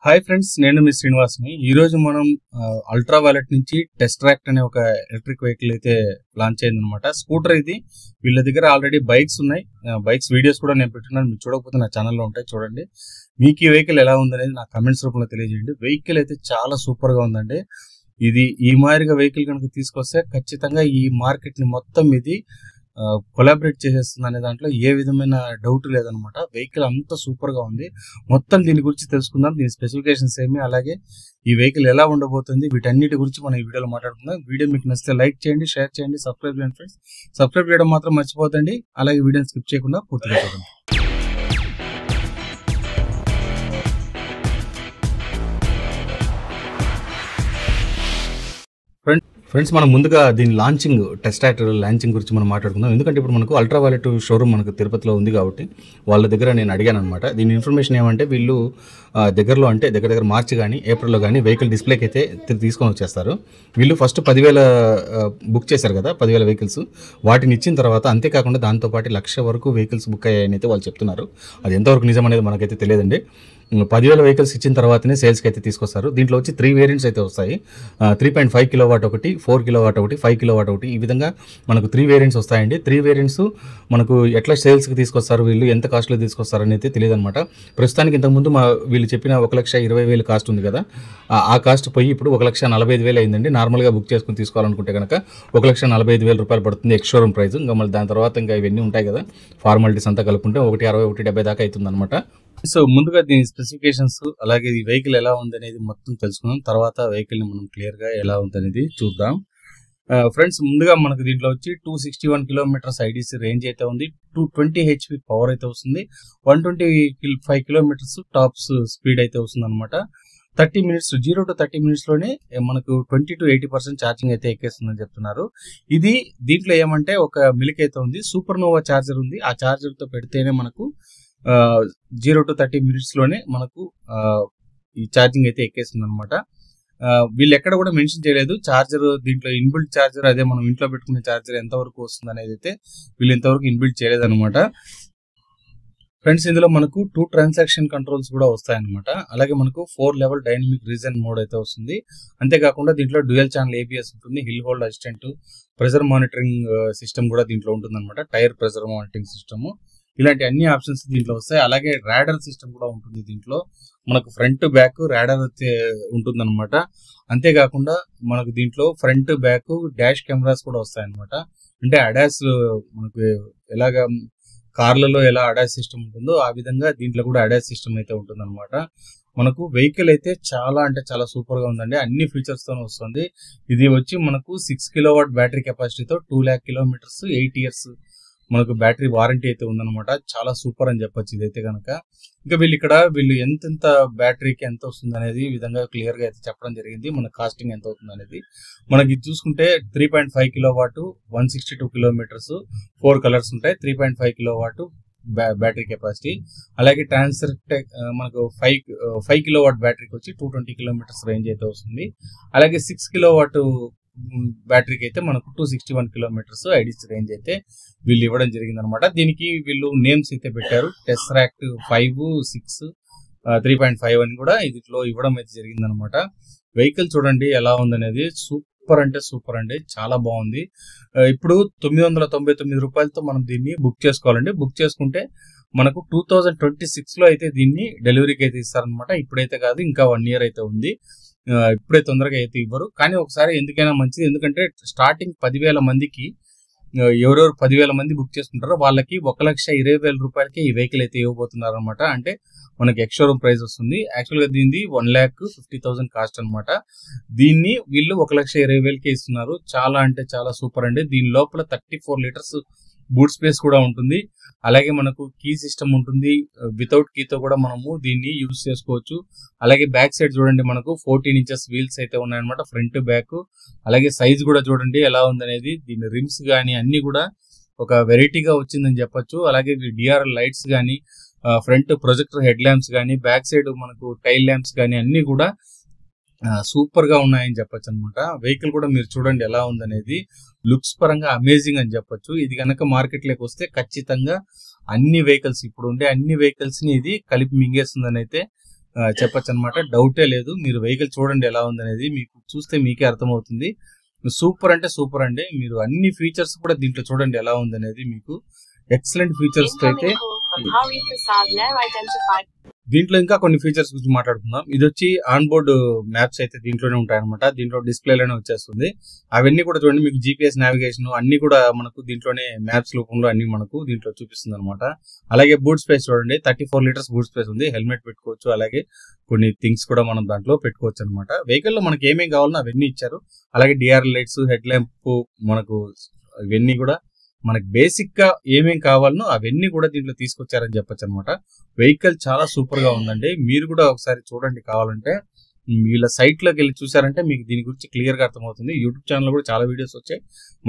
Hi friends, నేను మీ శ్రీనివాస్ని. ఈరోజు మనం అల్ట్రా వైలెట్ నుంచి టెస్ట్ ట్రాక్ట్ అనే ఒక ఎలక్ట్రిక్ వెహికల్ అయితే లాంచ్ అయిందనమాట. స్కూటర్ ఇది. వీళ్ళ దగ్గర ఆల్రెడీ బైక్స్ ఉన్నాయి. బైక్స్ వీడియోస్ కూడా నేను పెట్టుకున్నాను. మీరు చూడకపోతే నా ఛానల్లో ఉంటాయి, చూడండి. మీకు ఈ వెహికల్ ఎలా ఉందనేది నా కమెంట్స్ రూపంలో తెలియజేయండి. వెహికల్ అయితే చాలా సూపర్గా ఉందండి. ఇది ఈ మాదిరిగా వెహికల్ కనుక తీసుకొస్తే ఖచ్చితంగా ఈ మార్కెట్ని మొత్తం ఇది కొలాబరేట్ చేసేస్తుంది అనే దాంట్లో ఏ విధమైన డౌట్ లేదనమాట. వెహికల్ అంత సూపర్ గా ఉంది. మొత్తం దీని గురించి తెలుసుకుందాం, దీని స్పెసిఫికేషన్స్ ఏమి, అలాగే ఈ వెహికల్ ఎలా ఉండబోతుంది, వీటన్నిటి గురించి మనం ఈ వీడియోలో మాట్లాడుకుందాం. వీడియో మీకు నచ్చితే లైక్ చేయండి, షేర్ చేయండి, సబ్స్క్రైబ్ చేయండి ఫ్రెండ్స్. సబ్స్క్రైబ్ చేయడం మాత్రం మర్చిపోతండి. అలాగే వీడియోని స్కిప్ చేయకుండా పూర్తిగా చూడండి. ఫ్రెండ్స్, మనం ముందుగా దీని టెస్ట్ ట్రాక్టర్ లాంచింగ్ గురించి మనం మాట్లాడుకుందాం. ఎందుకంటే ఇప్పుడు మనకు అల్ట్రా వైలెట్ షోరూమ్ మనకు తిరుపతిలో ఉంది కాబట్టి వాళ్ళ దగ్గర నేను అడిగాను అనమాట. దీని ఇన్ఫర్మేషన్ ఏమంటే వీళ్ళు దగ్గరలో అంటే దగ్గర మార్చి కానీ ఏప్రిల్లో కానీ వెహికల్ డిస్ప్లేకి అయితే తీసుకొని వచ్చేస్తారు. వీళ్ళు ఫస్ట్ 10,000 బుక్ చేశారు కదా, 10,000 వెహికల్స్. వాటిని ఇచ్చిన తర్వాత అంతేకాకుండా దాంతోపాటు 1,00,000 వరకు వెహికల్స్ బుక్ అయ్యాయని అయితే వాళ్ళు చెప్తున్నారు. అది ఎంతవరకు నిజం అనేది మనకైతే తెలియదండి. 10,000 వెహికల్స్ ఇచ్చిన తర్వాతనే సేల్స్కి అయితే తీసుకొస్తారు. దీంట్లో వచ్చి 3 వేరియంట్స్ అయితే వస్తాయి. 3.5 కిలోవాట్ ఒకటి, 4 కిలోవాట్ ఒకటి, 5 కిలోవాట్ ఒకటి, ఈ విధంగా మనకు 3 వేరియంట్స్ వస్తాయండి. 3 వేరియంట్స్ మనకు ఎట్లా సేల్స్కి తీసుకొస్తారు, వీళ్ళు ఎంత కాస్ట్లో తీసుకొస్తారు అని అయితే తెలియదు అనమాట. ప్రస్తుతానికి ఇంతకుముందు వీళ్ళు చెప్పిన 1,20,000 కాస్ట్ ఉంది కదా, ఆ కాస్ట్ పోయి ఇప్పుడు 1,45,000 అయిందండి. నార్మల్గా బుక్ చేసుకుని తీసుకోవాలనుకుంటే కనుక 1,45,000 రూపాయలు పడుతుంది ఎక్స్ షోరూమ్ ప్రైస్. ఇంకా మళ్ళీ దాని తర్వాత ఇంకా ఇవన్నీ ఉంటాయి కదా, ఫార్మాలిటీస్ అంతా కలుపుకుంటే 1,60,000, 1,70,000 దాకా అవుతుంది అనమాట. సో ముందుగా దీని స్పెసిఫికేషన్స్ అలాగే ఈ వెహికల్ ఎలా ఉంది అనేది మొత్తం తెలుసుకుందాం. తర్వాత వెహికల్ ని మనం క్లియర్ గా ఎలా ఉంది అనేది చూద్దాం. ఫ్రెండ్స్, ముందుగా మనకు దీంట్లో వచ్చి 261 కిలోమీటర్స్ ఐడిసి రేంజ్ అయితే ఉంది. 220 HP పవర్ అయితే వస్తుంది. 125 కిలోమీటర్స్ టాప్స్ స్పీడ్ అయితే వస్తుంది అనమాట. 30 మినిట్స్ 0 to 30 మినిట్స్ లోనే మనకు 20 to 80% ఛార్జింగ్ అయితే ఎక్కేస్తుందని చెప్తున్నారు. దీంట్లో ఏమంటే ఒక మిల్క్ అయితే ఉంది, సూపర్ నోవా ఛార్జర్ ఉంది. ఆ ఛార్జర్ తో పెడితేనే మనకు 0 to 30 మినిట్స్ లోనే మనకు ఈ ఛార్జింగ్ అయితే ఎక్కేస్తుంది అనమాట. వీళ్ళు ఎక్కడ కూడా మెన్షన్ చేయలేదు ఛార్జర్, దీంట్లో ఇన్బిల్ట్ ఛార్జర్, అదే మనం ఇంట్లో పెట్టుకునే ఛార్జర్ ఎంతవరకు వస్తుంది అనేది అయితే వీళ్ళు ఇంతవరకు ఇన్బిల్ట్ చేయలేదు అనమాట. ఫ్రెండ్స్, ఇందులో మనకు 2 ట్రాన్సాక్షన్ కంట్రోల్స్ కూడా వస్తాయన్నమాట. అలాగే మనకు 4 లెవెల్ డైనమిక్ రీజన్ మోడ్ అయితే వస్తుంది. అంతేకాకుండా దీంట్లో డ్యూయల్ ఛానల్ ABS ఉంటుంది, hill hold assistant, pressure monitoring system కూడా దీంట్లో ఉంటుంది అనమాట. టైర్ ప్రెజర్ మానిటరింగ్ సిస్టమ్, ఇలాంటి అన్ని ఆప్షన్స్ దీంట్లో వస్తాయి. అలాగే రాడర్ సిస్టమ్ కూడా ఉంటుంది దీంట్లో. మనకు ఫ్రంట్ బ్యాక్ రాడర్ ఉంటుంది అనమాట. అంతేకాకుండా మనకు దీంట్లో ఫ్రంట్ బ్యాక్ డాష్ కెమెరాస్ కూడా వస్తాయి అనమాట. అంటే అడాస్ మనకు ఎలాగా కార్లలో ఎలా అడాస్ సిస్టమ్ ఉంటుందో ఆ విధంగా దీంట్లో కూడా అడాస్ సిస్టమ్ అయితే ఉంటుంది అనమాట. మనకు వెహికల్ అయితే చాలా అంటే చాలా సూపర్ గా ఉందండి. అన్ని ఫీచర్స్ తో వస్తుంది. ఇది వచ్చి మనకు 6 కిలోవాట్ బ్యాటరీ కెపాసిటీతో 2 lakh కిలోమీటర్స్ 8 years మనకు బ్యాటరీ వారంటీ అయితే ఉందన్నమాట. చాలా సూపర్ అని చెప్పొచ్చు ఇదైతే కనుక. ఇంకా వీళ్ళు ఎంతెంత బ్యాటరీకి ఎంత వస్తుంది అనేది ఈ విధంగా క్లియర్ గా అయితే చెప్పడం జరిగింది. మన కాస్టింగ్ ఎంత అవుతుంది అనేది మనకి చూసుకుంటే 3.5 కిలోవాట్ 162 కిలోమీటర్స్ 4 కలర్స్ ఉంటాయి. 3.5 కిలోవాట్ బ్యాటరీ కెపాసిటీ. అలాగే ట్రాన్స్ఫర్ మనకు 5 కిలోవాట్ బ్యాటరీకి వచ్చి 220 కిలోమీటర్స్ రేంజ్ అయితే వస్తుంది. అలాగే 6 కిలోవాట్ బ్యాటరీకి అయితే మనకు 261 కిలోమీటర్స్ ఐడిసి రేంజ్ అయితే వీళ్ళు ఇవ్వడం జరిగింది అనమాట. దీనికి వీళ్ళు నేమ్స్ అయితే పెట్టారు, టెస్ట్ ట్రాక్ట్ 5, 6, 3.5 అని కూడా ఇదిలో ఇవ్వడం అయితే జరిగింది అనమాట. వెహికల్ చూడండి ఎలా ఉందనేది. సూపర్ అంటే సూపర్ అండి, చాలా బాగుంది. ఇప్పుడు 999 రూపాయలతో మనం దీన్ని బుక్ చేసుకోవాలండి. బుక్ చేసుకుంటే మనకు 2026 లో అయితే దీన్ని డెలివరీకి అయితే ఇస్తారనమాట. ఇప్పుడైతే కాదు, ఇంకా 1 year అయితే ఉంది. ఇప్పుడే తొందరగా అయితే ఇవ్వరు, కానీ ఒకసారి ఎందుకైనా మంచిది. ఎందుకంటే స్టార్టింగ్ 10,000 మందికి, ఎవరెవరు 10,000 మంది బుక్ చేసుకుంటారో వాళ్ళకి 1,20,000 రూపాయలకి ఈ వెహికల్ అయితే ఇవ్వబోతున్నారు అనమాట. అంటే మనకి ఎక్స్ షోరూమ్ ప్రైస్ వస్తుంది. యాక్చువల్ గా దీనిది 1,50,000 కాస్ట్ అనమాట. దీన్ని వీళ్ళు 1,20,000కి ఇస్తున్నారు. చాలా అంటే చాలా సూపర్ అండి. దీని లోపల 34 లీటర్స్ బూట్ స్పేస్ కూడా ఉంటుంది. అలాగే మనకు కీ సిస్టమ్ ఉంటుంది. వితౌట్ కీతో కూడా మనము దీన్ని యూజ్ చేసుకోవచ్చు. అలాగే బ్యాక్ సైడ్ చూడండి, మనకు 14 inches వీల్స్ అయితే ఉన్నాయన్నమాట, ఫ్రంట్ బ్యాక్. అలాగే సైజ్ కూడా చూడండి ఎలా ఉందనేది. దీని రిమ్స్ కానీ అన్ని కూడా ఒక వెరైటీగా వచ్చిందని చెప్పొచ్చు. అలాగే DRL లైట్స్ కానీ, ఫ్రంట్ ప్రొజెక్టర్ హెడ్ ల్యాంప్స్ కానీ, బ్యాక్ సైడ్ మనకు టైల్ ల్యాంప్స్ కానీ అన్ని కూడా సూపర్ గా ఉన్నాయని చెప్పొచ్చు అనమాట. వెహికల్ కూడా మీరు చూడండి ఎలా ఉందనేది. లుక్స్ పరంగా అమేజింగ్ అని చెప్పొచ్చు. ఇది కనుక మార్కెట్ లోకి వస్తే ఖచ్చితంగా అన్ని వెహికల్స్, ఇప్పుడు ఉండే అన్ని వెహికల్స్ ని ఇది కలిపి మింగేస్తుందని అయితే చెప్పొచ్చు అనమాట. డౌటే లేదు. మీరు వెహికల్ చూడండి ఎలా ఉందనేది, మీకు చూస్తే మీకే అర్థమవుతుంది. సూపర్ అంటే సూపర్ అండి. మీరు అన్ని ఫీచర్స్ కూడా దీంట్లో చూడండి ఎలా ఉందనేది. మీకు ఎక్సలెంట్ ఫీచర్స్ తో అయితే దీంట్లో ఇంకా కొన్ని ఫీచర్స్ గురించి మాట్లాడుకుందాం. ఇది వచ్చి ఆన్ బోర్డ్ మ్యాప్స్ అయితే దీంట్లోనే ఉంటాయన్నమాట. దీంట్లో డిస్ప్లేలోనే వచ్చేస్తుంది. అవన్నీ కూడా చూడండి, మీకు జీపీఎస్ నావిగేషన్ అన్ని కూడా మనకు దీంట్లోనే మ్యాప్స్ రూపంలో అన్ని మనకు దీంట్లో చూపిస్తుంది అనమాట. అలాగే బూట్ స్పేస్ చూడండి, 34 లీటర్స్ బూట్ స్పేస్ ఉంది. హెల్మెట్ పెట్టుకోవచ్చు, అలాగే కొన్ని థింగ్స్ కూడా మనం దాంట్లో పెట్టుకోవచ్చు అనమాట. వెహికల్ లో మనకి ఏమేమి కావాలో అవన్నీ ఇచ్చారు. అలాగే డిఆర్ లైట్స్, హెడ్ ల్యాంప్, మనకు ఇవన్నీ కూడా మనకి బేసిక్ గా ఏమేం కావాలనో అవన్నీ కూడా దీంట్లో తీసుకొచ్చారని చెప్పొచ్చు అనమాట. వెహికల్ చాలా సూపర్ గా ఉందండి. మీరు కూడా ఒకసారి చూడండి కావాలంటే. వీళ్ళ సైట్ లోకి వెళ్ళి చూసారంటే మీకు దీని గురించి క్లియర్ గా అర్థమవుతుంది. యూట్యూబ్ ఛానల్ కూడా చాలా వీడియోస్ వచ్చాయి.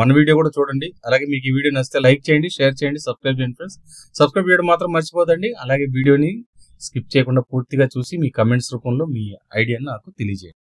మన వీడియో కూడా చూడండి. అలాగే మీకు ఈ వీడియో నచ్చితే లైక్ చేయండి, షేర్ చేయండి, సబ్స్క్రైబ్ చేయండి ఫ్రెండ్స్. సబ్స్క్రైబ్ చేయడం మాత్రం మర్చిపోదండి. అలాగే వీడియోని స్కిప్ చేయకుండా పూర్తిగా చూసి మీ కమెంట్స్ రూపంలో మీ ఐడియాని నాకు తెలియజేయండి.